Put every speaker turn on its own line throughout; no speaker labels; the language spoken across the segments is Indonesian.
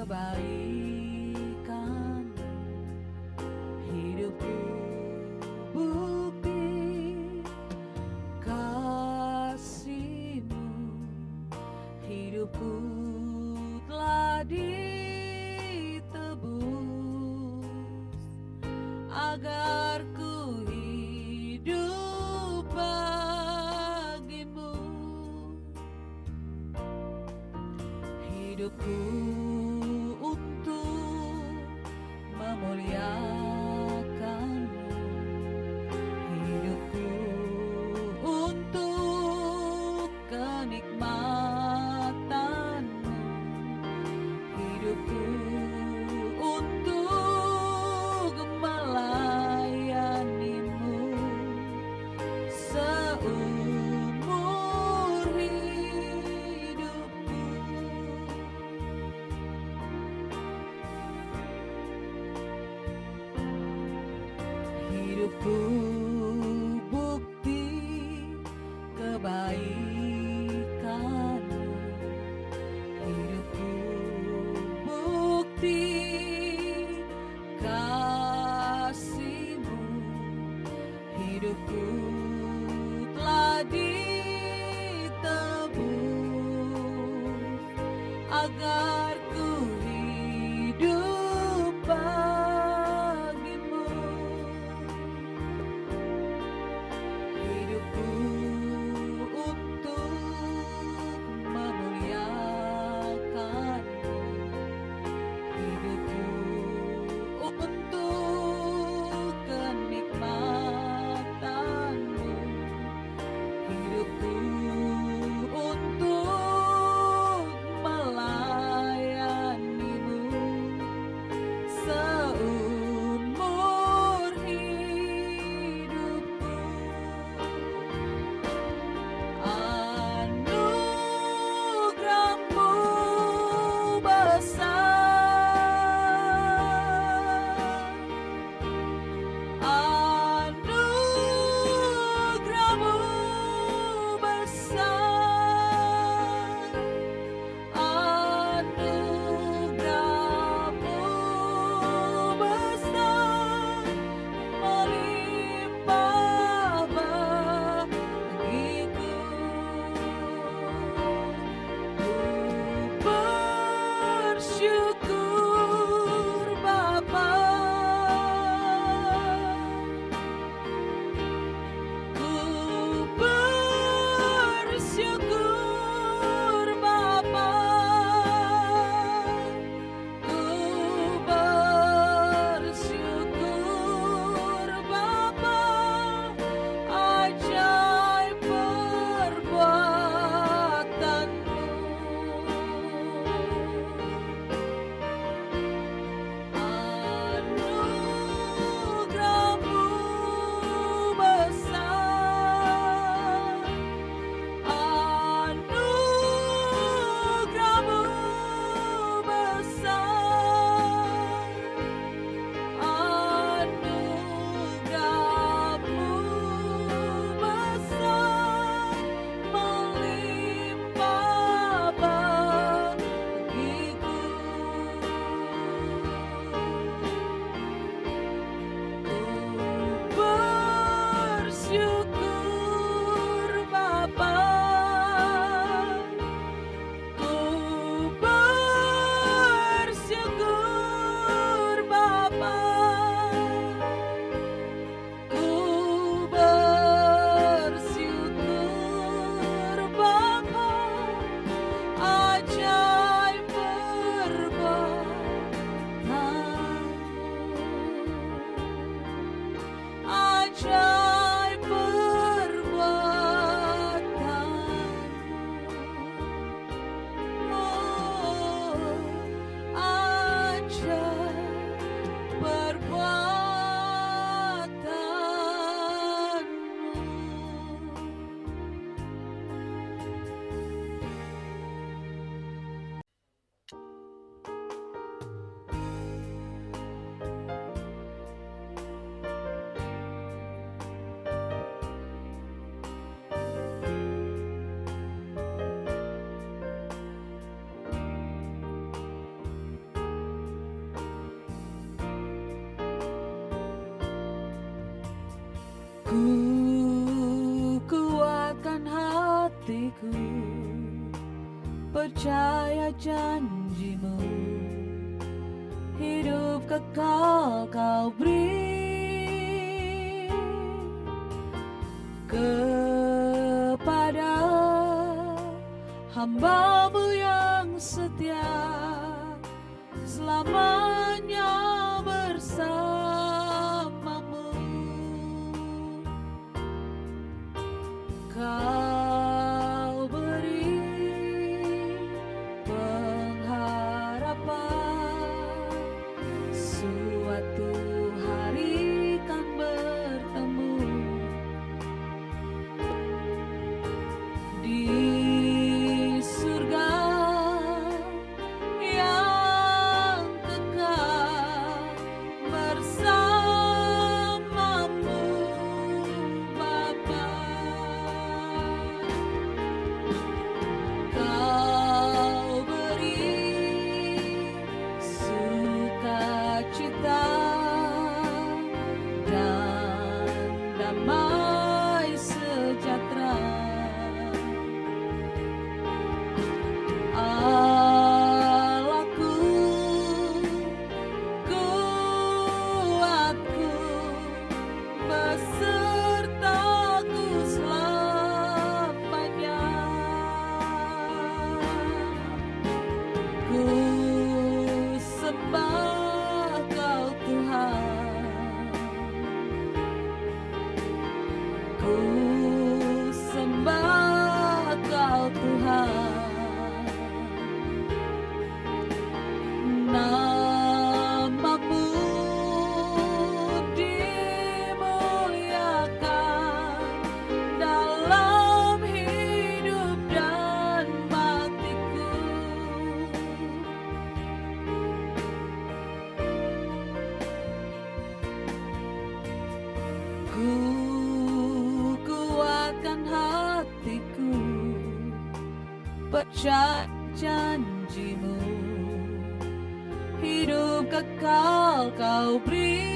kebaikan, hidupku bukti kasih-Mu, hidupku telah ditebus agar ku hidup bagi-Mu. Hidupku untuk memuliakan-Mu, hidupku untuk kenikmatan-Mu, hidupku untuk melayani-Mu seumur hidupku. Hidupku bukti kebaikan-Mu, hidupku bukti kasih-Mu, hidupku telah ditebus agar ku hidup bagi-Mu. Ku kuatkan hatiku, percaya janjimu, hidup kekal kau beri kepada hamba-Mu yang setia, selamanya bersamamu. Kau beri pengharapan, suatu hari kan bertemu di surga yang kekal bersamamu Bapa. Kau beri sukacita dan damai sejahtera. Allahku, kuatku, besertaku selamanya. Ku sembah Kau Tuhan, ku sembah Kau Tuhan. Nama-Mu dimuliakan dalam hidup dan matiku. Ku kuatkan hatiku, percaya janji-Mu, hidup kekal Kau beri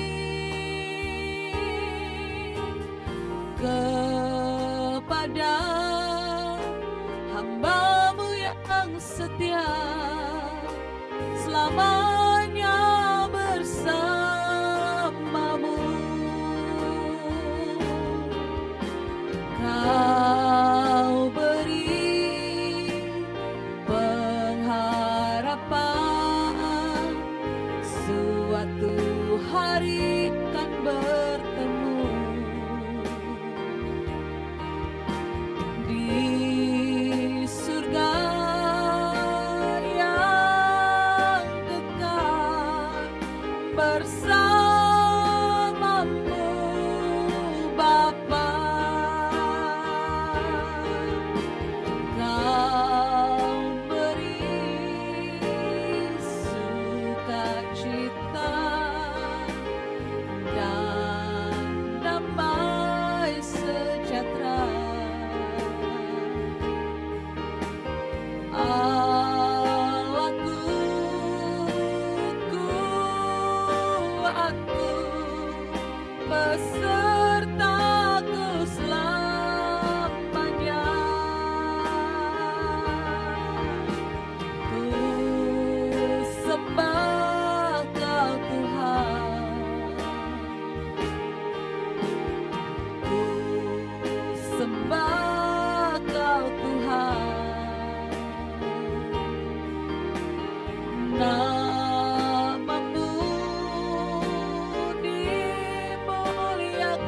kepada hamba-Mu yang setia, selamanya bersamamu. Kau beri pengharapan, suatu hari kan bertemu di surga yang kekal bersamamu Bapa. Kau beri sukacita dan damai sejahtera. Allahku, kuatku, besertaku selamanya. Ku sembah Kau Tuhan, ku sembah Kau Tuhan. Nama-Mu dimuliakan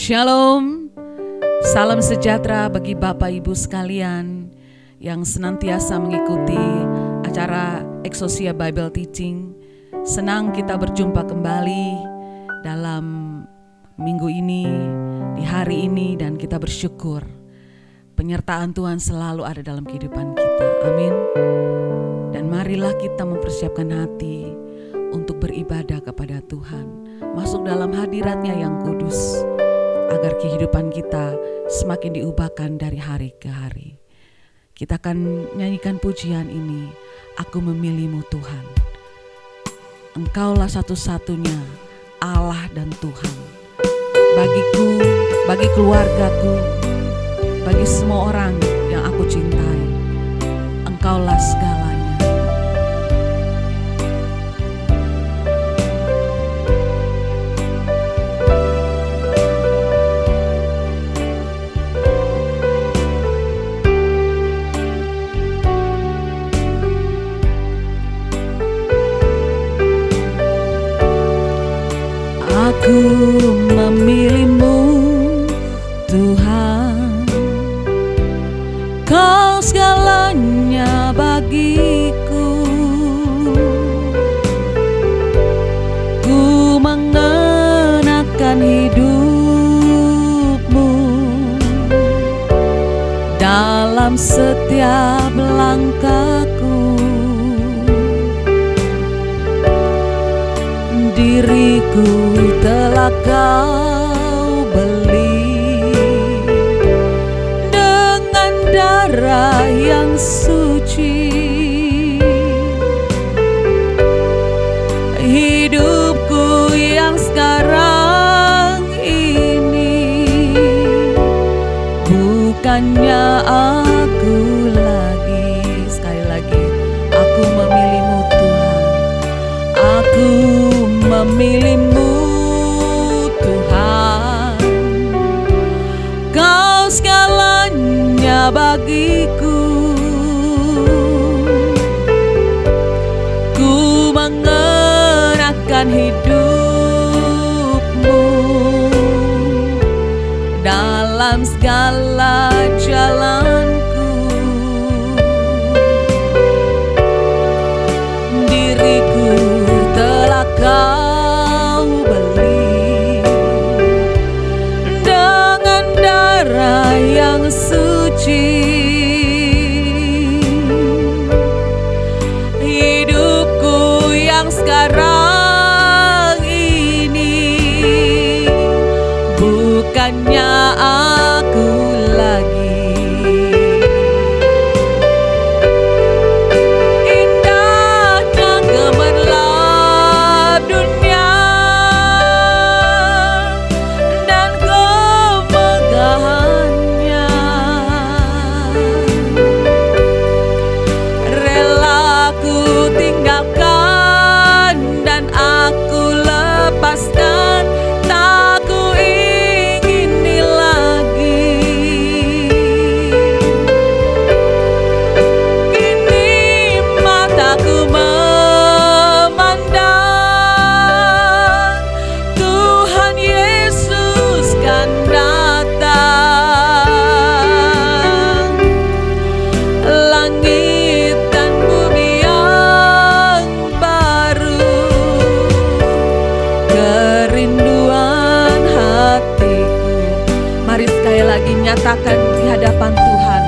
Shalom, salam sejahtera bagi Bapak Ibu sekalian yang senantiasa mengikuti acara Exousia Bible Teaching. Senang kita berjumpa kembali dalam minggu ini, di hari ini, dan kita bersyukur penyertaan Tuhan selalu ada dalam kehidupan kita. Amin. Dan marilah kita mempersiapkan hati untuk beribadah kepada Tuhan, masuk dalam hadirat-Nya yang kudus, agar kehidupan kita semakin diubahkan dari hari ke hari. Kita akan nyanyikan pujian ini, Aku Memilih-Mu Tuhan. Engkaulah satu-satunya Allah dan Tuhan. Bagiku, bagi keluargaku, bagi semua orang yang aku cintai, Engkaulah segalanya. Aku memilih-Mu Tuhan, Kau segalanya bagiku. Ku mengenakan hidup-Mu dalam setiap langkahku. Diriku telah Kau beli dengan darah yang suci. Hidupku yang sekarang ini bukannya aku lagi. Sekali lagi, aku memilih-Mu Tuhan. Aku memilih-Mu Tuhan, Kau segalanya bagiku. Ku mengenakan hidup-Mu dalam segala jalanku. Diriku telah Kau beli dengan darah yang suci. Hidupku yang sekarang ini bukannya aku lagi. Nyatakan di hadapan Tuhan,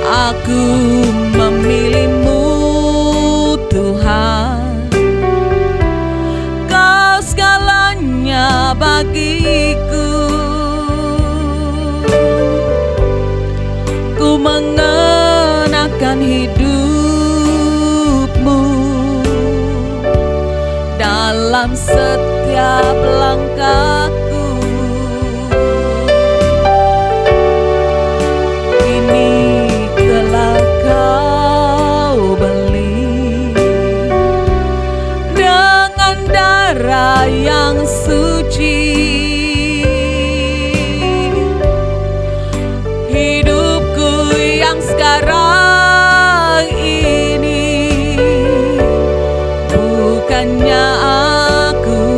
aku memilih-Mu Tuhan, Kau segalanya bagiku. Ku mengenakan hidup-Mu dalam setiap langkahku. Ini telah Kau beli dengan darah yang suci. Hidupku yang sekarang ini bukannya aku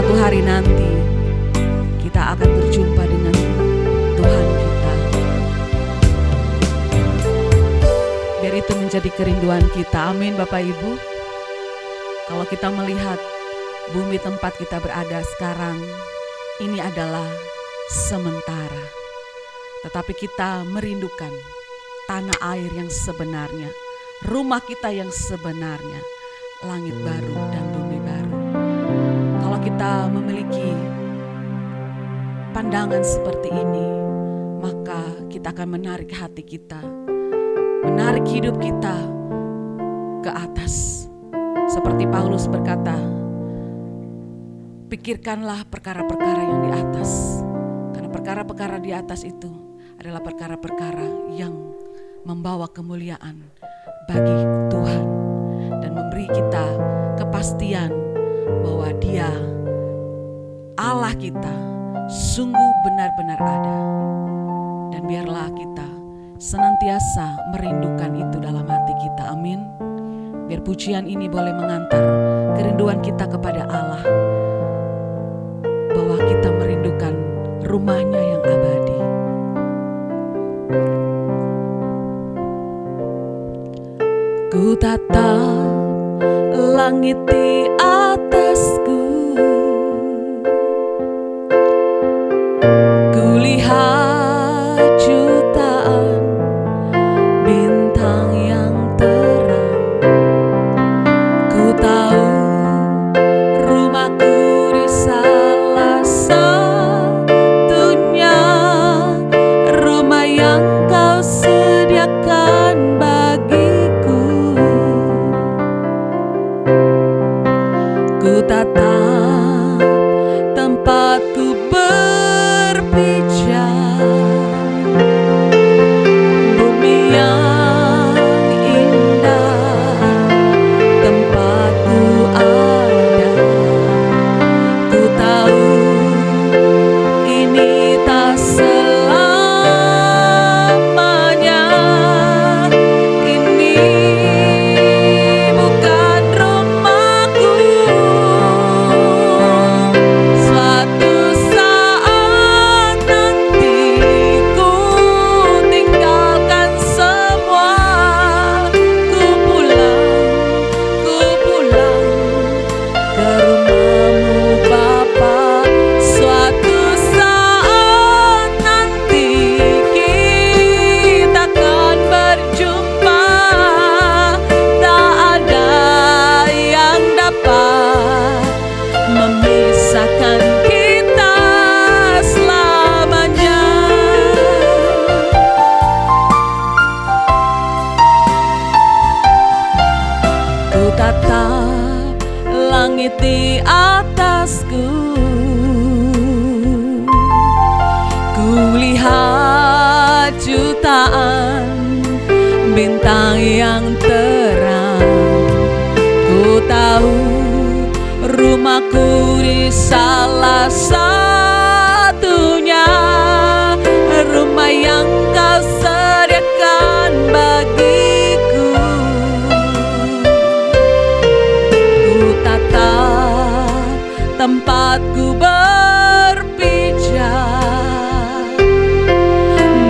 suatu hari nanti kita akan berjumpa dengan Tuhan kita. Biar itu menjadi kerinduan kita. Amin Bapak Ibu. Kalau kita melihat bumi tempat kita berada sekarang, ini adalah sementara. Tetapi kita merindukan tanah air yang sebenarnya, rumah kita yang sebenarnya, langit baru dan bumi baru. Kalau kita memiliki pandangan seperti ini, maka kita akan menarik hati kita, menarik hidup kita ke atas. Seperti Paulus berkata, pikirkanlah perkara-perkara yang di atas. Karena perkara-perkara di atas itu adalah perkara-perkara yang membawa kemuliaan bagi Tuhan dan memberi kita kepastian bahwa Dia, Allah kita, sungguh benar-benar ada. Dan biarlah kita senantiasa merindukan itu dalam hati kita. Amin. Biar pujian ini boleh mengantar kerinduan kita kepada Allah, bahwa kita merindukan rumahnya yang abadi. Ku tatap langit di atasku, ku lihat jutaan bintang yang terang. Ku tahu rumahku di salah satunya, rumah yang Kau sediakan bagiku. Ku tatap tempatku berpijak, bumi yang indah tempatku ada. Ku tahu ini tak selamanya, ini bukan rumahku. Suatu saat nanti ku tinggalkan semua, ku pulang ke rumahmu Bapa. Suatu saat nanti kita akan berjumpa, tak ada yang dapat memisahkan kita selamanya. Ku tatap langit di atasku, ku lihat jutaan bintang yang terang. Ku tahu rumahku di salah satunya, rumah yang Kau sediakan bagiku. Ku tatap tempatku berpijak,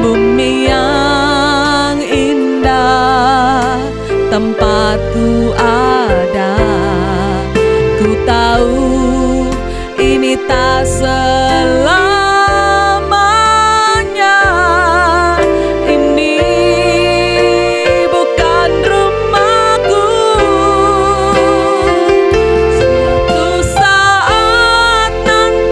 bumi yang indah tempatku ada. Ku tahu ini tak selamanya, ini bukan rumahku. Suatu saat nanti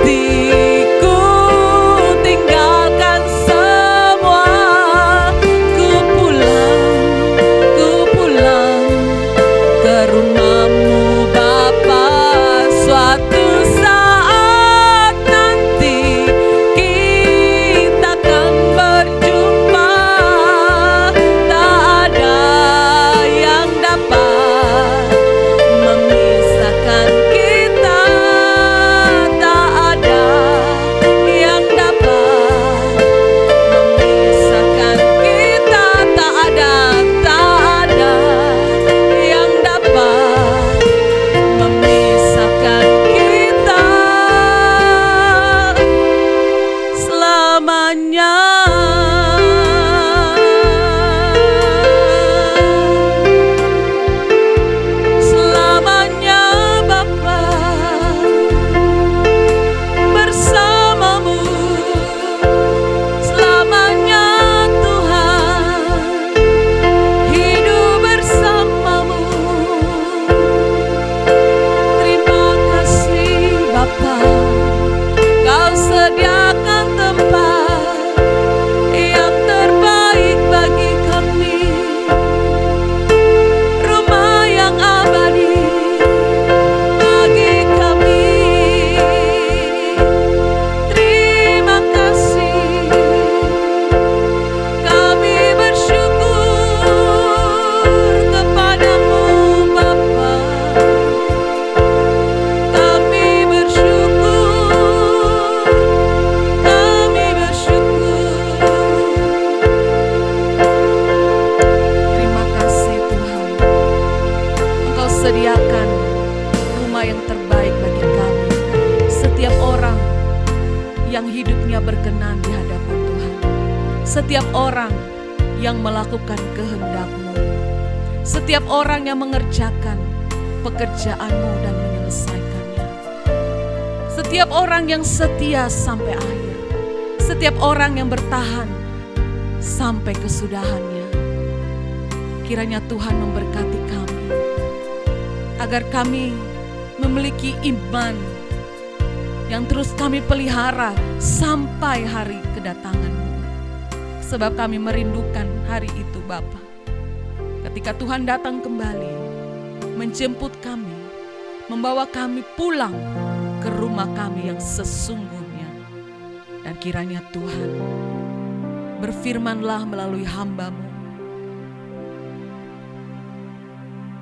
yang terbaik bagi kami. Setiap orang yang hidupnya berkenan di hadapan Tuhan. Setiap orang yang melakukan kehendak-Mu. Setiap orang yang mengerjakan pekerjaan-Mu dan menyelesaikannya. Setiap orang yang setia sampai akhir. Setiap orang yang bertahan sampai kesudahannya. Kiranya Tuhan memberkati kami, agar kami memiliki iman yang terus kami pelihara sampai hari kedatangan-Mu. Sebab kami merindukan hari itu, Bapa. Ketika Tuhan datang kembali, menjemput kami, membawa kami pulang ke rumah kami yang sesungguhnya. Dan kiranya Tuhan berfirmanlah melalui hamba-Mu.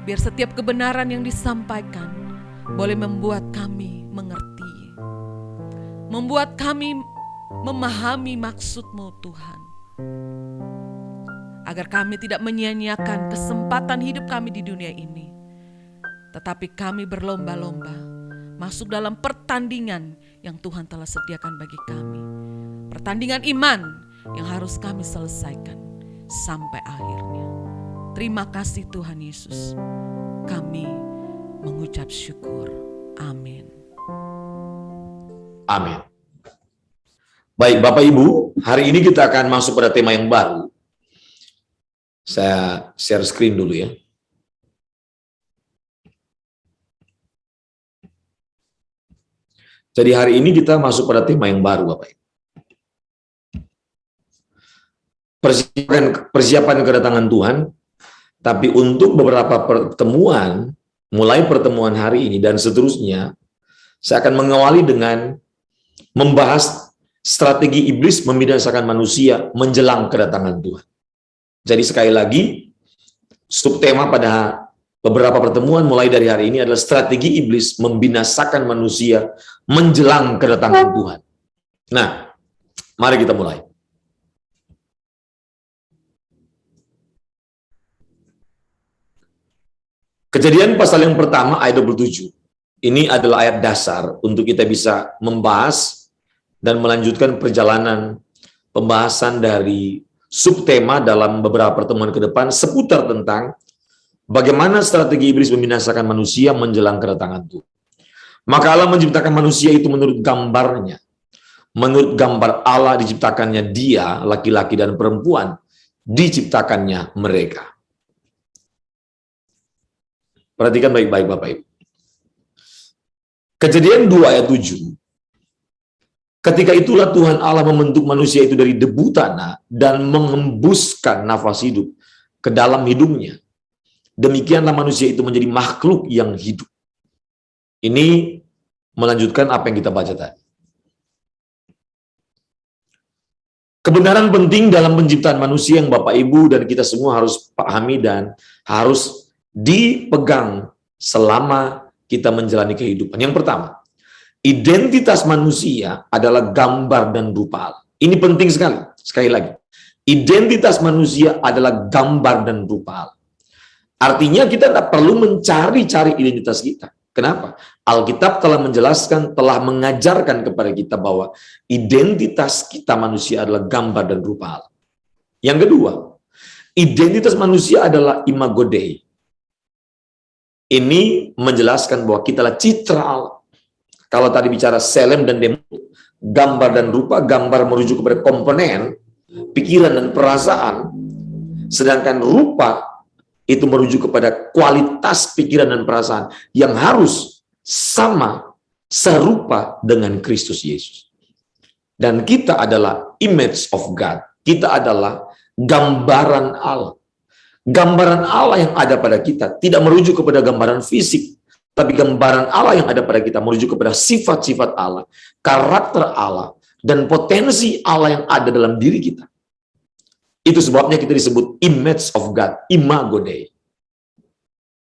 Biar setiap kebenaran yang disampaikan boleh membuat kami mengerti. Membuat kami memahami maksud-Mu, Tuhan. Agar kami tidak menyia-nyiakan kesempatan hidup kami di dunia ini. Tetapi kami berlomba-lomba masuk dalam pertandingan yang Tuhan telah sediakan bagi kami. Pertandingan iman yang harus kami selesaikan sampai akhirnya. Terima kasih Tuhan Yesus. Kami mengucap syukur. Amin.
Amin. Baik Bapak Ibu, hari ini kita akan masuk pada tema yang baru. Saya share screen dulu ya. Jadi hari ini kita masuk pada tema yang baru Bapak Ibu. Persiapan kedatangan Tuhan. Tapi untuk beberapa pertemuan, mulai pertemuan hari ini dan seterusnya, saya akan mengawali dengan membahas strategi iblis membinasakan manusia menjelang kedatangan Tuhan. Jadi sekali lagi, subtema pada beberapa pertemuan mulai dari hari ini adalah strategi iblis membinasakan manusia menjelang kedatangan Tuhan. Nah, mari kita mulai. Kejadian pasal yang pertama ayat 27. Ini adalah ayat dasar untuk kita bisa membahas dan melanjutkan perjalanan pembahasan dari subtema dalam beberapa pertemuan ke depan seputar tentang bagaimana strategi iblis membinasakan manusia menjelang kedatangan Tuhan. Maka Allah menciptakan manusia itu menurut gambarnya. Menurut gambar Allah diciptakannya dia, laki-laki dan perempuan, diciptakannya mereka. Perhatikan baik-baik Bapak Ibu. Kejadian 2 ayat 7. Ketika itulah Tuhan Allah membentuk manusia itu dari debu tanah dan mengembuskan nafas hidup ke dalam hidungnya. Demikianlah manusia itu menjadi makhluk yang hidup. Ini melanjutkan apa yang kita baca tadi. Kebenaran penting dalam penciptaan manusia yang Bapak Ibu dan kita semua harus pahami dan harus dipegang selama kita menjalani kehidupan. Yang pertama, identitas manusia adalah gambar dan rupa Allah. Ini penting sekali. Sekali lagi, identitas manusia adalah gambar dan rupa Allah. Artinya kita tidak perlu mencari-cari identitas kita. Kenapa? Alkitab telah menjelaskan, telah mengajarkan kepada kita bahwa identitas kita manusia adalah gambar dan rupa Allah. Yang kedua, identitas manusia adalah imago Dei. Ini menjelaskan bahwa kita adalah citra Allah. Kalau tadi bicara selem dan demo, gambar dan rupa, gambar merujuk kepada komponen, pikiran dan perasaan, sedangkan rupa itu merujuk kepada kualitas pikiran dan perasaan yang harus sama, serupa dengan Kristus Yesus. Dan kita adalah image of God. Kita adalah gambaran Allah. Gambaran Allah yang ada pada kita tidak merujuk kepada gambaran fisik, tapi gambaran Allah yang ada pada kita merujuk kepada sifat-sifat Allah, karakter Allah, dan potensi Allah yang ada dalam diri kita. Itu sebabnya kita disebut image of God, imago Dei.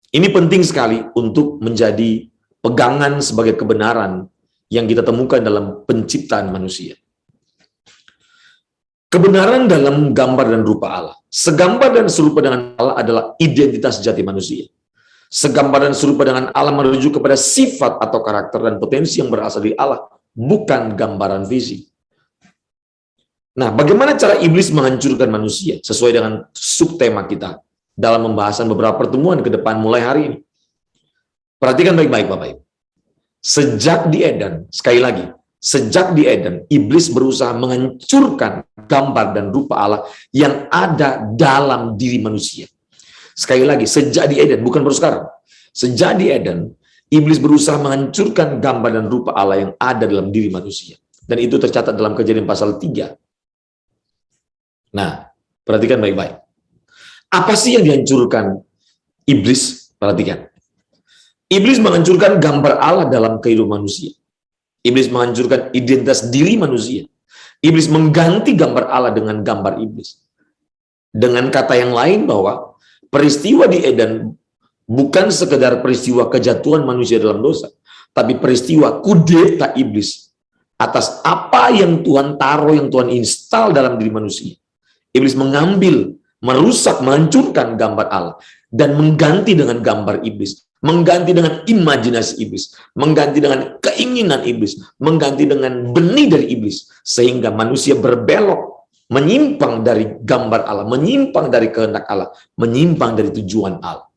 Ini penting sekali untuk menjadi pegangan sebagai kebenaran yang kita temukan dalam penciptaan manusia. Kebenaran dalam gambar dan rupa Allah. Segambar dan serupa dengan Allah adalah identitas sejati manusia. Segambar dan serupa dengan Allah merujuk kepada sifat atau karakter dan potensi yang berasal dari Allah, bukan gambaran fisik. Nah, bagaimana cara iblis menghancurkan manusia sesuai dengan subtema kita dalam pembahasan beberapa pertemuan ke depan mulai hari ini? Perhatikan baik-baik Bapak Ibu. Sejak di Eden, sekali lagi, sejak di Eden, iblis berusaha menghancurkan gambar dan rupa Allah yang ada dalam diri manusia. Sekali lagi, sejak di Eden, bukan baru sekarang. Sejak di Eden, iblis berusaha menghancurkan gambar dan rupa Allah yang ada dalam diri manusia. Dan itu tercatat dalam Kejadian pasal 3. Nah, perhatikan baik-baik. Apa sih yang dihancurkan iblis? Perhatikan. Iblis menghancurkan gambar Allah dalam kehidupan manusia. Iblis menghancurkan identitas diri manusia. Iblis mengganti gambar Allah dengan gambar iblis. Dengan kata yang lain bahwa peristiwa di Eden bukan sekedar peristiwa kejatuhan manusia dalam dosa, tapi peristiwa kudeta iblis atas apa yang Tuhan taruh, yang Tuhan install dalam diri manusia. Iblis mengambil, merusak, menghancurkan gambar Allah dan mengganti dengan gambar iblis, mengganti dengan imajinasi iblis, mengganti dengan keinginan iblis, mengganti dengan benih dari iblis, sehingga manusia berbelok, menyimpang dari gambar Allah, menyimpang dari kehendak Allah, menyimpang dari tujuan Allah.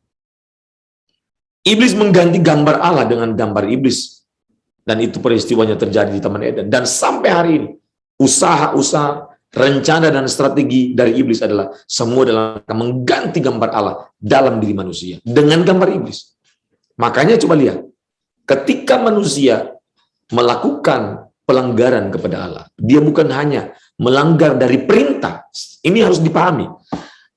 Iblis mengganti gambar Allah dengan gambar iblis, dan itu peristiwanya terjadi di Taman Eden. Dan sampai hari ini, usaha-usaha, rencana dan strategi dari iblis adalah semua dalam mengganti gambar Allah dalam diri manusia dengan gambar iblis. Makanya coba lihat, ketika manusia melakukan pelanggaran kepada Allah, dia bukan hanya melanggar dari perintah. Ini harus dipahami.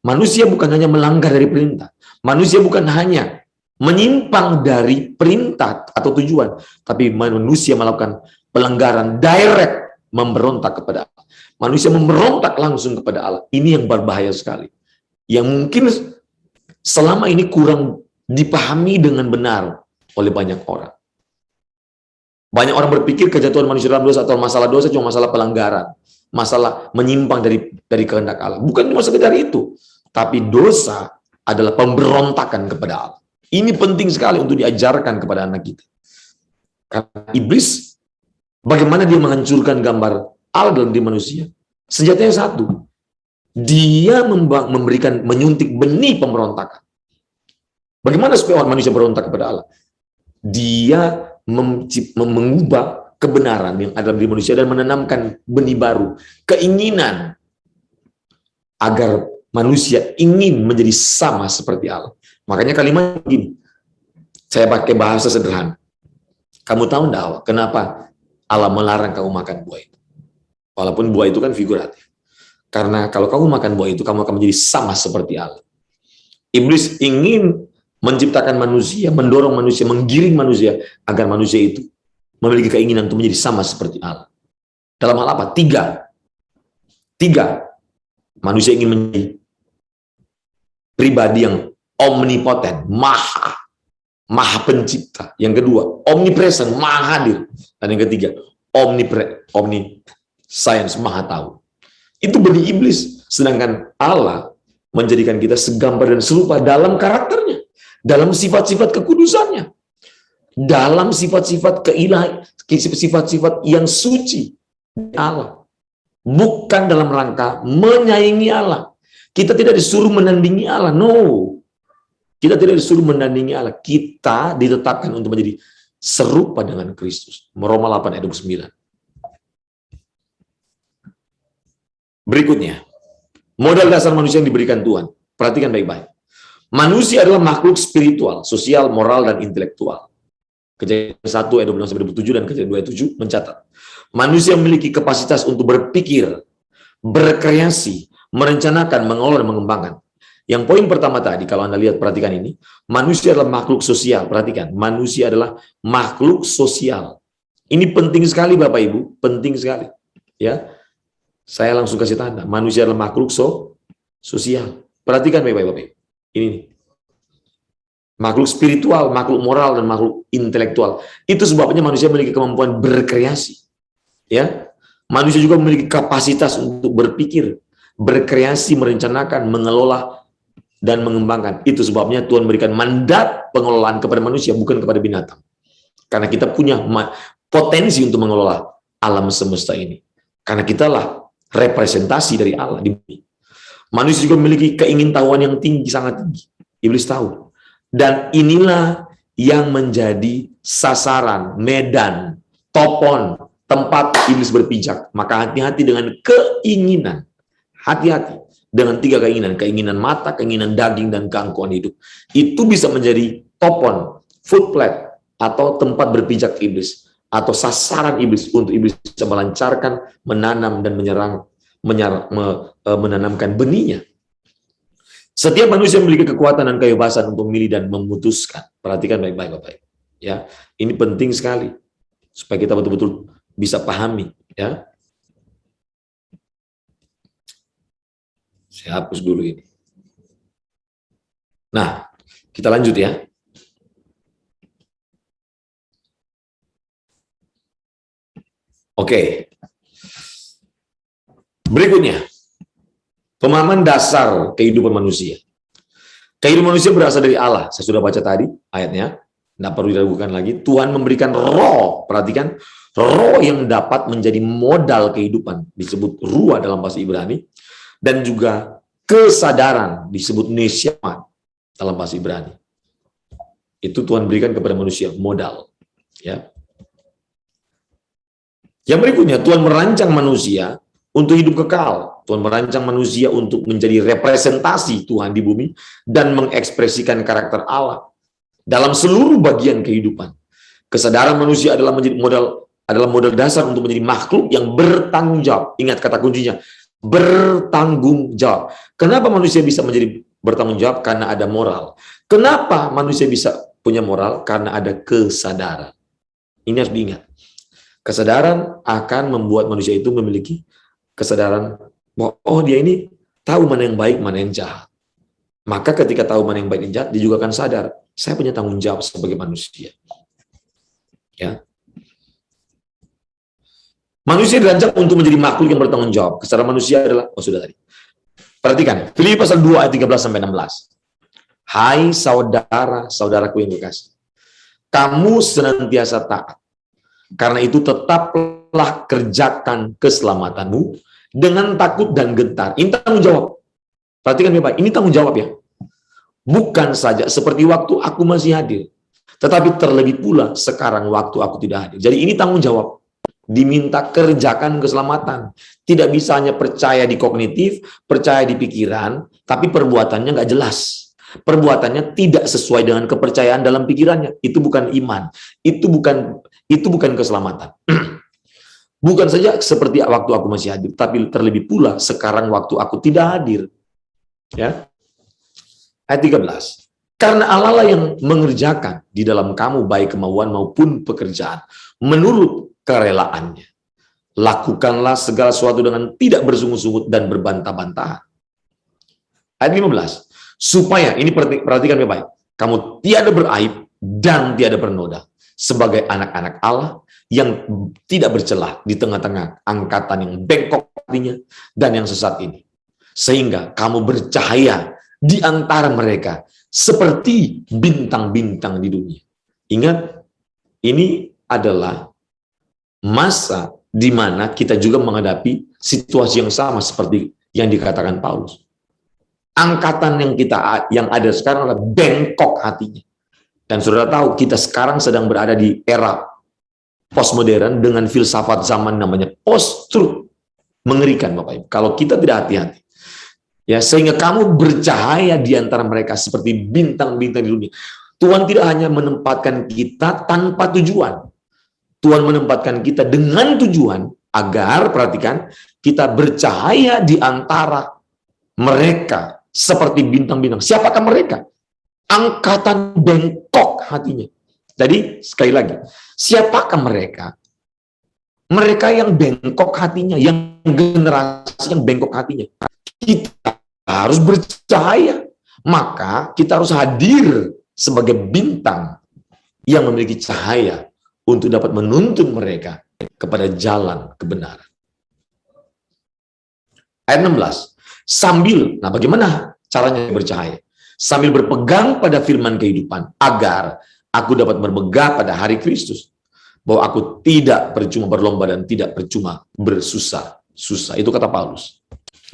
Manusia bukan hanya melanggar dari perintah. Manusia bukan hanya menyimpang dari perintah atau tujuan, tapi manusia melakukan pelanggaran direct, memberontak kepada Allah. Manusia memberontak langsung kepada Allah. Ini yang berbahaya sekali. Yang mungkin selama ini kurang dipahami dengan benar oleh banyak orang. Banyak orang berpikir kejatuhan manusia dalam dosa atau masalah dosa cuma masalah pelanggaran, masalah menyimpang dari kehendak Allah. Bukan cuma sekedar itu, tapi dosa adalah pemberontakan kepada Allah. Ini penting sekali untuk diajarkan kepada anak kita. Karena iblis, bagaimana dia menghancurkan gambar Allah dalam diri manusia? Senjatanya satu, dia menyuntik benih pemberontakan. Bagaimana supaya manusia berontak kepada Allah? Dia mengubah kebenaran yang ada dalam diri manusia dan menanamkan benih baru, keinginan agar manusia ingin menjadi sama seperti Allah. Makanya kalimat begini, saya pakai bahasa sederhana. Kamu tahu enggak kenapa Allah melarang kamu makan buah itu? Walaupun buah itu kan figuratif. Karena kalau kamu makan buah itu, kamu akan menjadi sama seperti Allah. Iblis ingin menciptakan manusia, mendorong manusia, menggiring manusia, agar manusia itu memiliki keinginan untuk menjadi sama seperti Allah. Dalam hal apa? Tiga. Manusia ingin menjadi pribadi yang omnipoten, maha pencipta. Yang kedua, omnipresent, maha hadir. Dan yang ketiga, omniscience, maha tahu. Itu benih iblis. Sedangkan Allah menjadikan kita segambar dan serupa dalam karakternya, dalam sifat-sifat kekudusannya, dalam sifat-sifat keilahian, sifat-sifat yang suci Allah. Bukan dalam rangka menyaingi Allah. Kita tidak disuruh menandingi Allah. No. Kita tidak disuruh menandingi Allah. Kita ditetapkan untuk menjadi serupa dengan Kristus. Roma 8 ayat 29. Berikutnya, modal dasar manusia yang diberikan Tuhan. Perhatikan baik-baik. Manusia adalah makhluk spiritual, sosial, moral, dan intelektual. Kejadian 1 ayat 26-27 dan Kejadian 2 ayat 7 mencatat. Manusia memiliki kapasitas untuk berpikir, berkreasi, merencanakan, mengelola, dan mengembangkan. Yang poin pertama tadi, kalau Anda lihat, perhatikan ini, manusia adalah makhluk sosial. Perhatikan, manusia adalah makhluk sosial. Ini penting sekali Bapak Ibu, penting sekali. Ya, saya langsung kasih tanda, manusia adalah makhluk sosial. Perhatikan baik-baik Bapak Ibu. Ini nih. Makhluk spiritual, makhluk moral, dan makhluk intelektual. Itu sebabnya manusia memiliki kemampuan berkreasi. Ya, manusia juga memiliki kapasitas untuk berpikir, berkreasi, merencanakan, mengelola dan mengembangkan. Itu sebabnya Tuhan berikan mandat pengelolaan kepada manusia, bukan kepada binatang. Karena kita punya potensi untuk mengelola alam semesta ini. Karena kitalah representasi dari Allah di bumi. Manusia juga memiliki keingintahuan yang tinggi, sangat tinggi. Iblis tahu. Dan inilah yang menjadi sasaran, medan, topon, tempat iblis berpijak. Maka hati-hati dengan keinginan. Hati-hati dengan 3 keinginan. Keinginan mata, keinginan daging, dan keangkuhan hidup. Itu bisa menjadi topon, footplate, atau tempat berpijak iblis. Atau sasaran iblis untuk iblis bisa melancarkan, menanam, dan menanamkan benihnya. Setiap manusia memiliki kekuatan dan kebebasan untuk memilih dan memutuskan. Perhatikan baik-baik, Bapak. Ya, ini penting sekali supaya kita betul-betul bisa pahami. Ya, saya hapus dulu ini. Nah, kita lanjut ya. Oke. Berikutnya, pemahaman dasar kehidupan manusia. Kehidupan manusia berasal dari Allah. Saya sudah baca tadi ayatnya. Tidak perlu diragukan lagi. Tuhan memberikan roh. Perhatikan. Roh yang dapat menjadi modal kehidupan. Disebut ruah dalam bahasa Ibrani. Dan juga kesadaran. Disebut neshama dalam bahasa Ibrani. Itu Tuhan berikan kepada manusia. Modal. Ya. Yang berikutnya, Tuhan merancang manusia untuk hidup kekal. Tuhan merancang manusia untuk menjadi representasi Tuhan di bumi dan mengekspresikan karakter Allah dalam seluruh bagian kehidupan. Kesadaran manusia adalah modal dasar untuk menjadi makhluk yang bertanggung jawab. Ingat kata kuncinya, bertanggung jawab. Kenapa manusia bisa menjadi bertanggung jawab? Karena ada moral. Kenapa manusia bisa punya moral? Karena ada kesadaran. Ini harus diingat. Kesadaran akan membuat manusia itu memiliki kesadaran bahwa oh dia ini tahu mana yang baik, mana yang jahat. Maka ketika tahu mana yang baik dan jahat, dia juga akan sadar, saya punya tanggung jawab sebagai manusia. Ya. Manusia dirancang untuk menjadi makhluk yang bertanggung jawab. Kesadaran manusia adalah, oh sudah tadi. Perhatikan, Filipi pasal 2 ayat 13-16. Hai saudara-saudaraku yang kekasih, kamu senantiasa taat. Karena itu tetaplah kerjakan keselamatanmu dengan takut dan gentar. Ini tanggung jawab. Perhatikan Bapak, ini tanggung jawab ya. Bukan saja seperti waktu aku masih hadir, tetapi terlebih pula sekarang waktu aku tidak hadir. Jadi ini tanggung jawab. Diminta kerjakan keselamatan. Tidak bisa hanya percaya di kognitif, percaya di pikiran, tapi perbuatannya nggak jelas. Perbuatannya tidak sesuai dengan kepercayaan dalam pikirannya. Itu bukan iman. Itu bukan keselamatan. Bukan saja seperti waktu aku masih hadir, tapi terlebih pula sekarang waktu aku tidak hadir. Ya. Ayat 13. Karena Allah lah yang mengerjakan di dalam kamu baik kemauan maupun pekerjaan menurut kerelaannya. Lakukanlah segala sesuatu dengan tidak bersungut-sungut dan berbantah-bantahan. Ayat 15. Supaya, ini perhatikan baik-baik, kamu tiada beraib dan tiada bernoda sebagai anak-anak Allah yang tidak bercelah di tengah-tengah angkatan yang bengkok hatinya dan yang sesat ini. Sehingga kamu bercahaya di antara mereka seperti bintang-bintang di dunia. Ingat, ini adalah masa di mana kita juga menghadapi situasi yang sama seperti yang dikatakan Paulus. Angkatan yang ada sekarang adalah bengkok hatinya. Dan saudara tahu, kita sekarang sedang berada di era postmodern dengan filsafat zaman namanya post-truth. Mengerikan Bapak Ibu. Kalau kita tidak hati-hati. Ya, sehingga kamu bercahaya di antara mereka seperti bintang-bintang di dunia. Tuhan tidak hanya menempatkan kita tanpa tujuan. Tuhan menempatkan kita dengan tujuan agar, perhatikan, kita bercahaya di antara mereka seperti bintang-bintang. Siapakah mereka? Angkatan bengkok hatinya. Jadi, sekali lagi, siapakah mereka? Mereka yang bengkok hatinya, yang generasi yang bengkok hatinya. Kita harus bercahaya. Maka kita harus hadir sebagai bintang yang memiliki cahaya untuk dapat menuntun mereka kepada jalan kebenaran. Ayat 16. Sambil, nah bagaimana caranya bercahaya? sambil berpegang pada firman kehidupan, agar aku dapat bermegah pada hari Kristus, bahwa aku tidak percuma berlomba dan tidak percuma bersusah-susah. Itu kata Paulus.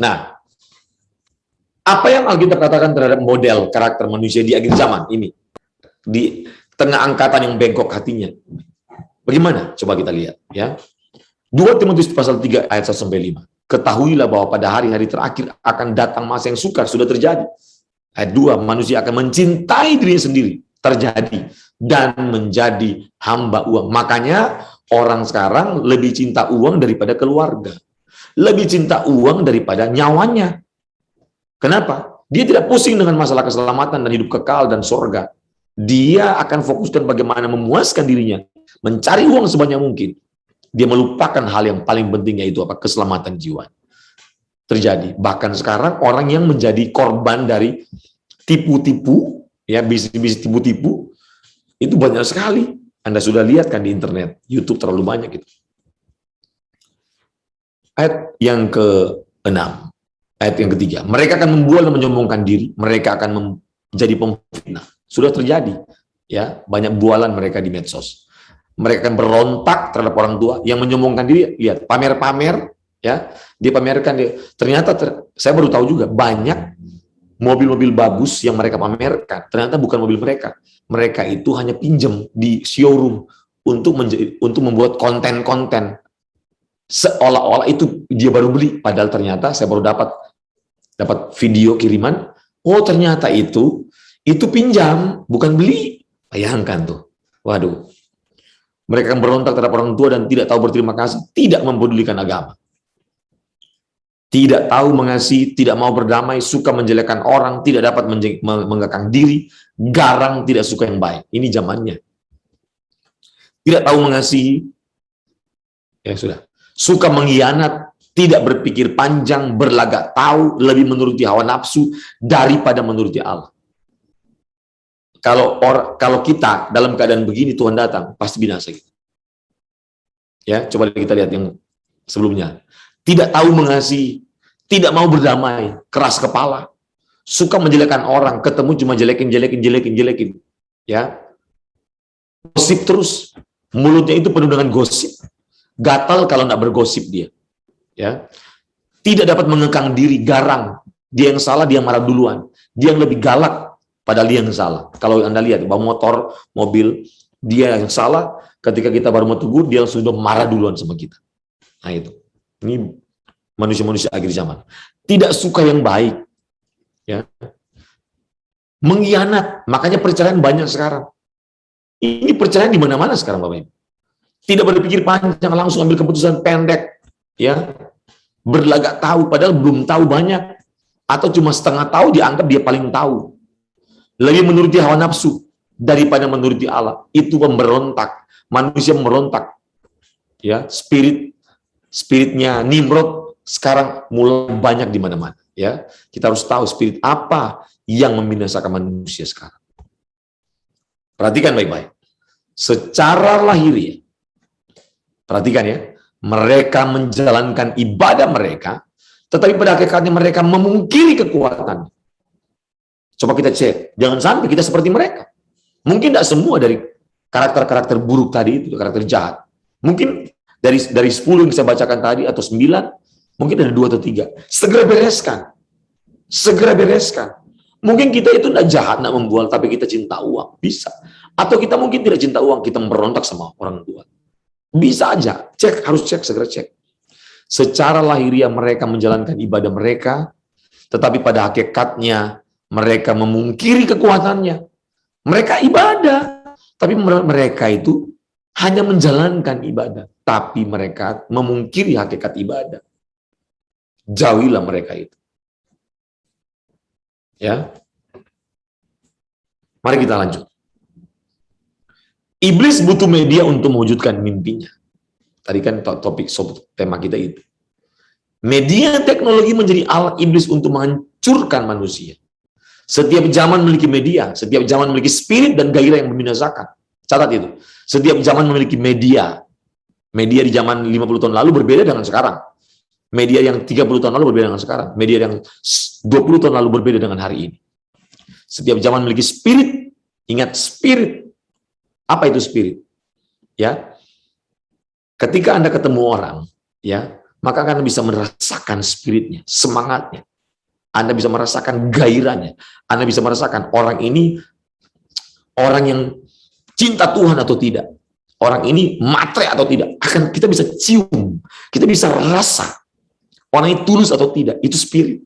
Nah, apa yang Alkitab katakan terhadap model karakter manusia di akhir zaman ini, di tengah angkatan yang bengkok hatinya? Bagaimana? Coba kita lihat, ya. 2 Timotius pasal 3 ayat 1-5. Ketahuilah bahwa pada hari-hari terakhir akan datang masa yang sukar, sudah terjadi. Ayat 2, manusia akan mencintai dirinya sendiri, terjadi, dan menjadi hamba uang. Makanya orang sekarang lebih cinta uang daripada keluarga. Lebih cinta uang daripada nyawanya. Kenapa? Dia tidak pusing dengan masalah keselamatan dan hidup kekal dan sorga. Dia akan fokuskan bagaimana memuaskan dirinya, mencari uang sebanyak mungkin. Dia melupakan hal yang paling penting, yaitu apa? Keselamatan jiwa. Terjadi. Bahkan sekarang orang yang menjadi korban dari tipu-tipu, ya, bisnis tipu-tipu, itu banyak sekali. Anda sudah lihat kan di internet, YouTube terlalu banyak itu. Ayat yang ke-6, ayat yang ketiga, mereka akan membual dan menyombongkan diri, mereka akan menjadi pemfitnah. Sudah terjadi, ya, banyak bualan mereka di medsos. Mereka akan berontak terhadap orang tua yang menyombongkan diri. Lihat, pamer-pamer, ya, dia pamerkan dia. Ternyata saya baru tahu juga banyak mobil-mobil bagus yang mereka pamerkan. Ternyata bukan mobil mereka. Mereka itu hanya pinjam di showroom untuk membuat konten-konten seolah-olah itu dia baru beli. Padahal ternyata saya baru dapat video kiriman. Oh, ternyata itu pinjam, bukan beli. Bayangkan tuh. Waduh. Mereka akan berontak terhadap orang tua dan tidak tahu berterima kasih, tidak mempedulikan agama. Tidak tahu mengasihi, tidak mau berdamai, suka menjelekkan orang, tidak dapat mengekang diri, garang, tidak suka yang baik. Ini zamannya. Tidak tahu mengasihi, ya sudah. Suka mengkhianat, tidak berpikir panjang, berlagak tahu, lebih menuruti hawa nafsu daripada menuruti Allah. Kalau kita dalam keadaan begini, Tuhan datang, pasti binasa kita. Ya, coba kita lihat yang sebelumnya. Tidak tahu mengasihi, tidak mau berdamai, keras kepala, suka menjelekkan orang, ketemu cuma jelekin. Ya. Gosip terus. Mulutnya itu penuh dengan gosip. Gatal kalau nggak bergosip dia. Ya. Tidak dapat mengekang diri, garang. Dia yang salah, dia marah duluan. Dia yang lebih galak, padahal dia yang salah. Kalau Anda lihat, bawa motor, mobil, dia yang salah, ketika kita baru mau tegur, dia sudah marah duluan sama kita. Nah itu. Ini manusia-manusia akhir zaman. Tidak suka yang baik. Ya. Mengkhianat. Makanya perceraian banyak sekarang. Ini perceraian di mana-mana sekarang, Bapak Ibu. Tidak berpikir panjang, langsung ambil keputusan pendek. Ya. Berlagak tahu, padahal belum tahu banyak. Atau cuma setengah tahu, dianggap dia paling tahu. Lebih menuruti hawa nafsu daripada menuruti Allah. Itu pemberontak. Manusia memberontak. Ya, spiritnya Nimrod sekarang mulai banyak di mana-mana. Ya, kita harus tahu spirit apa yang membinasakan manusia sekarang. Perhatikan baik-baik. Secara lahiriah, perhatikan ya, mereka menjalankan ibadah mereka, tetapi pada hakikatnya mereka memungkiri kekuatan. Coba kita cek, jangan sampai kita seperti mereka. Mungkin tidak semua dari karakter-karakter buruk tadi itu, karakter jahat. Mungkin dari 10 yang saya bacakan tadi, atau 9, mungkin ada 2 atau 3. Segera bereskan. Segera bereskan. Mungkin kita itu tidak jahat, tidak membual, tapi kita cinta uang. Bisa. Atau kita mungkin tidak cinta uang, kita memberontak sama orang tua. Bisa aja. Cek, harus cek, segera cek. Secara lahiriah mereka menjalankan ibadah mereka, tetapi pada hakikatnya mereka memungkiri kekuatannya. Mereka ibadah, tapi mereka itu hanya menjalankan ibadah, tapi mereka memungkiri hakikat ibadah. Jauhilah mereka itu. Ya. Mari kita lanjut. Iblis butuh media untuk mewujudkan mimpinya. Tadi kan topik tema kita itu. Media teknologi menjadi alat iblis untuk menghancurkan manusia. Setiap zaman memiliki media, setiap zaman memiliki spirit dan gairah yang membinasakan. Catat itu. Setiap zaman memiliki media. Media di zaman 50 tahun lalu berbeda dengan sekarang. Media yang 30 tahun lalu berbeda dengan sekarang. Media yang 20 tahun lalu berbeda dengan hari ini. Setiap zaman memiliki spirit. Ingat, spirit. Apa itu spirit? Ya. Ketika Anda ketemu orang, ya, maka Anda bisa merasakan spiritnya, semangatnya. Anda bisa merasakan gairahnya. Anda bisa merasakan orang ini orang yang cinta Tuhan atau tidak. Orang ini matre atau tidak. Akan kita bisa cium, kita bisa rasa. Orang ini tulus atau tidak, itu spirit.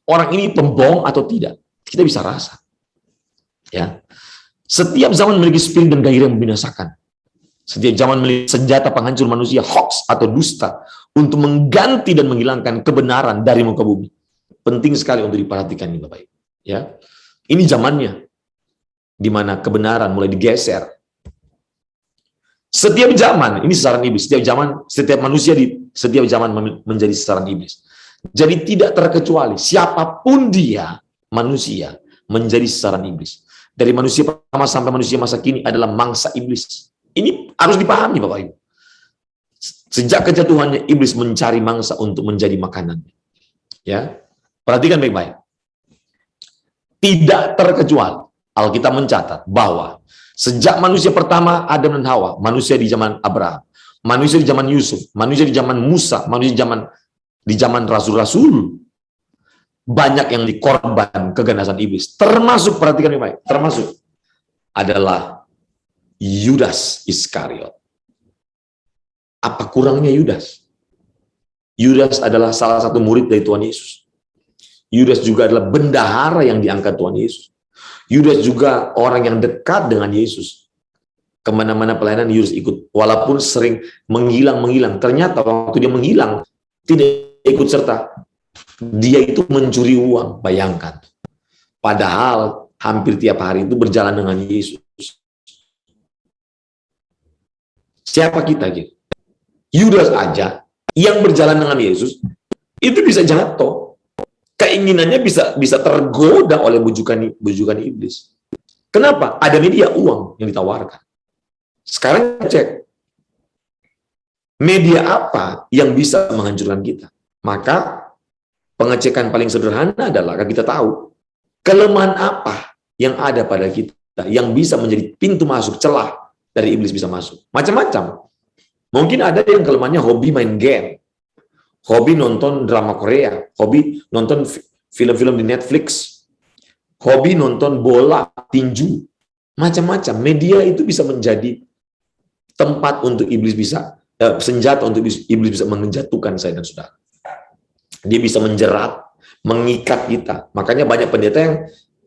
Orang ini pembohong atau tidak, kita bisa rasa. Ya. Setiap zaman memiliki spirit dan gairah yang membinasakan. Setiap zaman memiliki senjata penghancur manusia, hoax atau dusta, untuk mengganti dan menghilangkan kebenaran dari muka bumi. Penting sekali untuk diperhatikan ini Bapak Ibu. Ya. Ini zamannya, di mana kebenaran mulai digeser. Setiap zaman, ini sasaran iblis. Setiap manusia di setiap zaman menjadi sasaran iblis. Jadi tidak terkecuali siapapun dia, manusia menjadi sasaran iblis. Dari manusia pertama sampai manusia masa kini adalah mangsa iblis. Ini harus dipahami Bapak Ibu. Sejak kejatuhannya, iblis mencari mangsa untuk menjadi makanan. Ya, perhatikan baik-baik. Tidak terkecuali, Alkitab mencatat bahwa sejak manusia pertama, Adam dan Hawa, manusia di zaman Abraham, manusia di zaman Yusuf, manusia di zaman Musa, manusia di zaman rasul-rasul, banyak yang dikorban keganasan iblis. Termasuk, perhatikan baik-baik, termasuk adalah Yudas Iskariot. Apa kurangnya Yudas? Yudas adalah salah satu murid dari Tuhan Yesus. Yudas juga adalah bendahara yang diangkat Tuhan Yesus. Yudas juga orang yang dekat dengan Yesus. Kemana-mana pelayanan Yudas ikut. Walaupun sering menghilang. Ternyata waktu dia menghilang, tidak ikut serta. Dia itu mencuri uang, bayangkan. Padahal hampir tiap hari itu berjalan dengan Yesus. Siapa kita gitu? Yudas aja yang berjalan dengan Yesus itu bisa jatuh. Keinginannya bisa tergoda oleh bujukan iblis. Kenapa? Ada media uang yang ditawarkan. Sekarang cek. Media apa yang bisa menghancurkan kita? Maka pengecekan paling sederhana adalah kita tahu kelemahan apa yang ada pada kita yang bisa menjadi pintu masuk, celah dari iblis bisa masuk. Macam-macam. Mungkin ada yang kelemahannya hobi main game, hobi nonton drama Korea, hobi nonton film-film di Netflix, hobi nonton bola, tinju, macam-macam. Media itu bisa menjadi tempat untuk iblis senjata untuk iblis bisa menjatuhkan saya dan saudara. Dia bisa menjerat, mengikat kita. Makanya banyak pendeta yang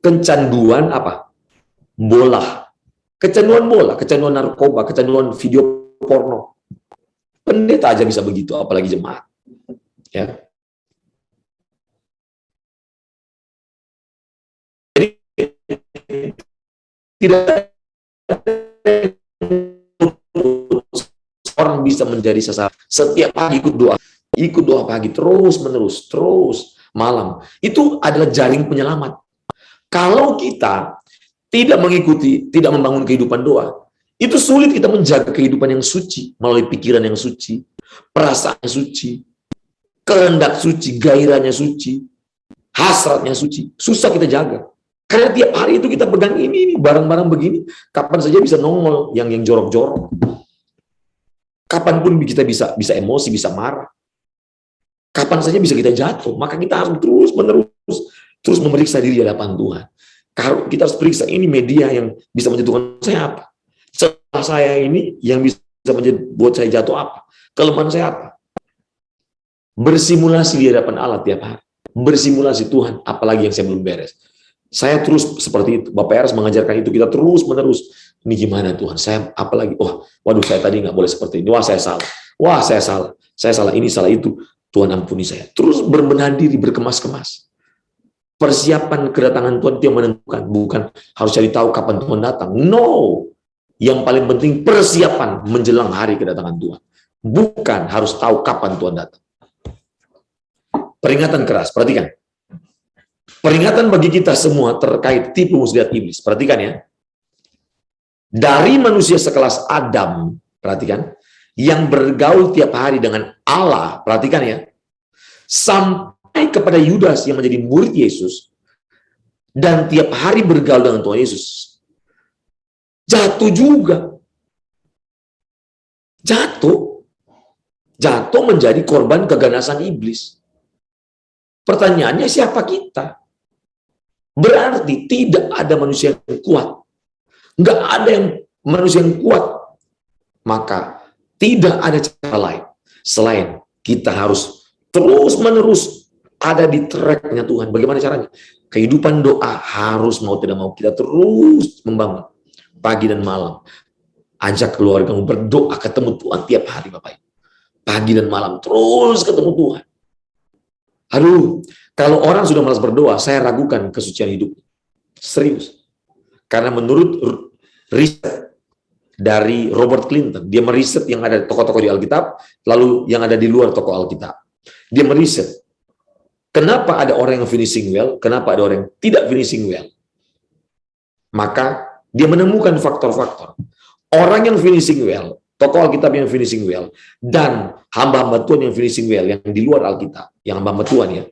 kecanduan apa? Bola. Kecanduan bola, kecanduan narkoba, kecanduan video porno. Pendeta aja bisa begitu, apalagi jemaat. Ya. Jadi tidak orang bisa menjadi sasaran. Setiap pagi ikut doa pagi terus malam. Itu adalah jaring penyelamat. Kalau kita tidak mengikuti, tidak membangun kehidupan doa, itu sulit kita menjaga kehidupan yang suci melalui pikiran yang suci, perasaan yang suci, kehendak suci, gairahnya suci, hasratnya suci. Susah kita jaga. Karena tiap hari itu kita pegang ini barang-barang begini, kapan saja bisa nongol yang jorok-jorok. Kapanpun kita bisa emosi, bisa marah. Kapan saja bisa kita jatuh. Maka kita harus terus memeriksa diri di hadapan Tuhan. Kalau kita harus periksa ini media yang bisa menjatuhkan saya apa? Setelah saya ini yang bisa buat saya jatuh apa? Kelemahan saya apa? Bersimulasi di hadapan Allah tiap hari. Bersimulasi Tuhan, apalagi yang saya belum beres. Saya terus seperti itu. Bapak Eras mengajarkan itu, kita terus-menerus. Ini gimana Tuhan? Saya apalagi? Waduh, saya tadi nggak boleh seperti ini. Wah, saya salah. Wah, saya salah. Saya salah ini, salah itu. Tuhan ampuni saya. Terus berbenah diri, berkemas-kemas. Persiapan kedatangan Tuhan itu yang menentukan. Bukan harus cari tahu kapan Tuhan datang. No. Yang paling penting persiapan menjelang hari kedatangan Tuhan. Bukan harus tahu kapan Tuhan datang. Peringatan keras, perhatikan. Peringatan bagi kita semua terkait tipu muslihat iblis. Perhatikan ya. Dari manusia sekelas Adam, perhatikan, yang bergaul tiap hari dengan Allah, perhatikan ya, sampai kepada Yudas yang menjadi murid Yesus, dan tiap hari bergaul dengan Tuhan Yesus, jatuh juga. Jatuh menjadi korban keganasan iblis. Pertanyaannya, siapa kita? Berarti tidak ada manusia yang kuat. Nggak ada yang manusia yang kuat. Maka tidak ada cara lain selain kita harus terus-menerus ada di tracknya Tuhan. Bagaimana caranya? Kehidupan doa harus mau tidak mau kita terus membangun. Pagi dan malam. Ajak keluargamu berdoa ketemu Tuhan tiap hari, Bapak Ibu. Pagi dan malam terus ketemu Tuhan. Aduh, kalau orang sudah malas berdoa, saya ragukan kesucian hidup. Serius. Karena menurut riset dari Robert Clinton, dia meriset yang ada tokoh-tokoh di Alkitab, lalu yang ada di luar tokoh Alkitab. Dia meriset, kenapa ada orang yang finishing well, kenapa ada orang yang tidak finishing well. Maka dia menemukan faktor-faktor. Orang yang finishing well, tokoh Alkitab yang finishing well, dan hamba-hamba Tuhan yang finishing well, yang di luar Alkitab, yang hamba-hamba Tuhan ya,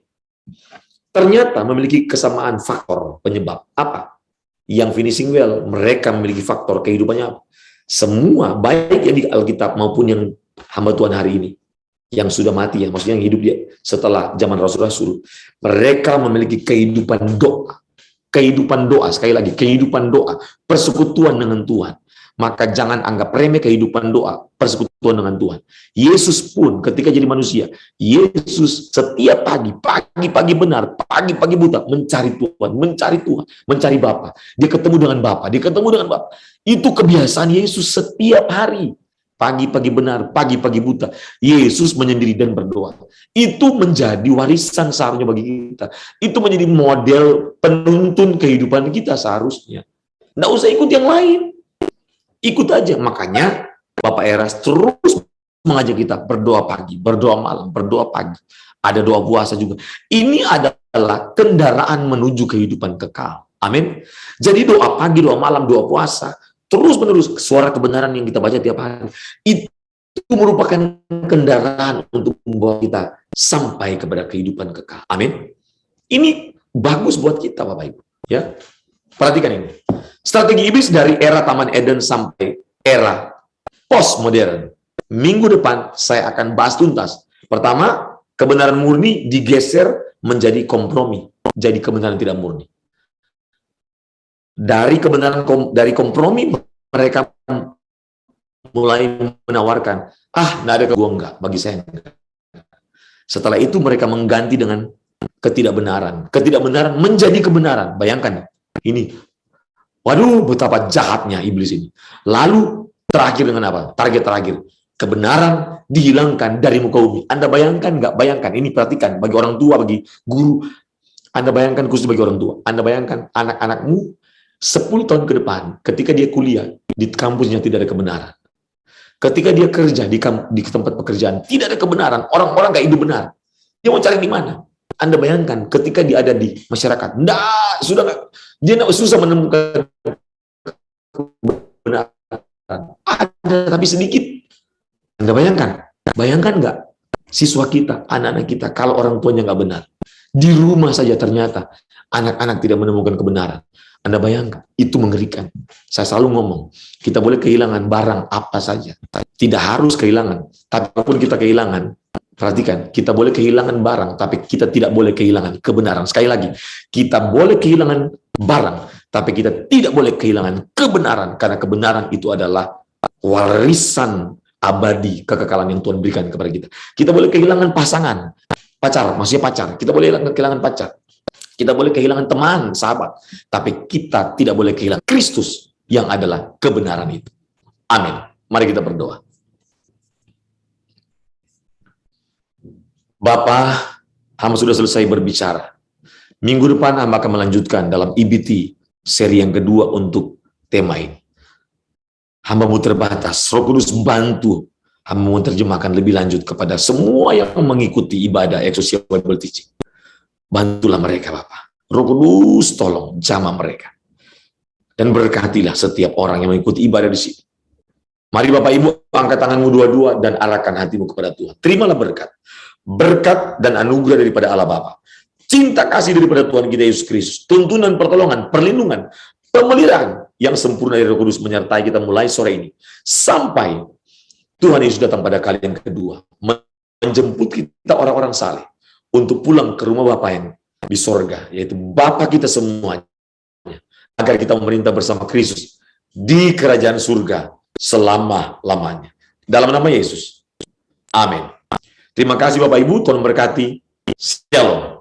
ternyata memiliki kesamaan faktor penyebab. Apa? Yang finishing well, mereka memiliki faktor kehidupannya apa? Semua, baik yang di Alkitab maupun yang hamba Tuhan hari ini, yang sudah mati, ya, maksudnya yang hidup dia setelah zaman Rasul-Rasul, mereka memiliki kehidupan doa. Kehidupan doa, sekali lagi, kehidupan doa, persekutuan dengan Tuhan. Maka jangan anggap remeh kehidupan doa, persekutuan dengan Tuhan. Yesus pun ketika jadi manusia, Yesus setiap pagi benar, pagi buta, mencari Tuhan, mencari Bapa. Dia ketemu dengan Bapa, Itu kebiasaan Yesus setiap hari. Pagi benar, pagi buta. Yesus menyendiri dan berdoa. Itu menjadi warisan seharusnya bagi kita. Itu menjadi model penuntun kehidupan kita seharusnya. Nggak usah ikut yang lain. Ikut aja. Makanya Bapak Eras terus mengajak kita berdoa pagi, berdoa malam, berdoa pagi. Ada doa puasa juga. Ini adalah kendaraan menuju kehidupan kekal. Amin. Jadi doa pagi, doa malam, doa puasa, terus-menerus suara kebenaran yang kita baca tiap hari, itu merupakan kendaraan untuk membawa kita sampai kepada kehidupan kekal. Amin. Ini bagus buat kita, Bapak Ibu. Ya, perhatikan ini. Strategi iblis dari era Taman Eden sampai era postmodern. Minggu depan saya akan bahas tuntas. Pertama, kebenaran murni digeser menjadi kompromi, jadi kebenaran tidak murni. Dari kebenaran dari kompromi mereka mulai menawarkan, nggak ada gua enggak, bagi saya enggak. Setelah itu mereka mengganti dengan ketidakbenaran. Ketidakbenaran menjadi kebenaran. Bayangkan ini. Waduh, betapa jahatnya iblis ini. Lalu terakhir dengan apa? Target terakhir. Kebenaran dihilangkan dari muka bumi. Anda bayangkan nggak? Bayangkan. Ini perhatikan. Bagi orang tua, bagi guru. Anda bayangkan khusus bagi orang tua. Anda bayangkan anak-anakmu 10 tahun ke depan, ketika dia kuliah, di kampusnya tidak ada kebenaran. Ketika dia kerja di tempat pekerjaan, tidak ada kebenaran. Orang-orang nggak hidup benar. Dia mau cari di mana? Anda bayangkan ketika dia ada di masyarakat, dia susah menemukan kebenaran. Ada tapi sedikit. Anda bayangkan nggak siswa kita, anak-anak kita, kalau orang tuanya nggak benar, di rumah saja ternyata anak-anak tidak menemukan kebenaran. Anda bayangkan, itu mengerikan. Saya selalu ngomong, kita boleh kehilangan barang apa saja, tidak harus kehilangan. Tapi apapun kita kehilangan, perhatikan, kita boleh kehilangan barang, tapi kita tidak boleh kehilangan kebenaran. Sekali lagi, kita boleh kehilangan barang, tapi kita tidak boleh kehilangan kebenaran, karena kebenaran itu adalah warisan abadi kekekalan yang Tuhan berikan kepada kita. Kita boleh kehilangan pasangan, maksudnya pacar. Kita boleh kehilangan pacar. Kita boleh kehilangan teman, sahabat. Tapi kita tidak boleh kehilangan Kristus yang adalah kebenaran itu. Amin. Mari kita berdoa. Bapa, hamba sudah selesai berbicara. Minggu depan hamba akan melanjutkan dalam EBT seri yang kedua untuk tema ini. Hamba-Mu terbatas. Roh Kudus bantu hamba menerjemahkan lebih lanjut kepada semua yang mengikuti ibadah Exousia Bible Teaching. Bantulah mereka, Bapak. Roh Kudus tolong jamah mereka. Dan berkatilah setiap orang yang mengikuti ibadah di sini. Mari Bapak Ibu, angkat tanganmu dua-dua dan arahkan hatimu kepada Tuhan. Terimalah berkat. Berkat dan anugerah daripada Allah Bapa, cinta kasih daripada Tuhan kita Yesus Kristus, tuntunan pertolongan, perlindungan, pemeliharaan yang sempurna dari Roh Kudus menyertai kita mulai sore ini sampai Tuhan Yesus datang pada kali yang kedua, menjemput kita orang-orang saleh untuk pulang ke rumah Bapa yang di sorga, yaitu Bapa kita semuanya, agar kita memerintah bersama Kristus di kerajaan surga selama-lamanya. Dalam nama Yesus. Amin. Terima kasih Bapak Ibu, Tuhan memberkati. Shalom.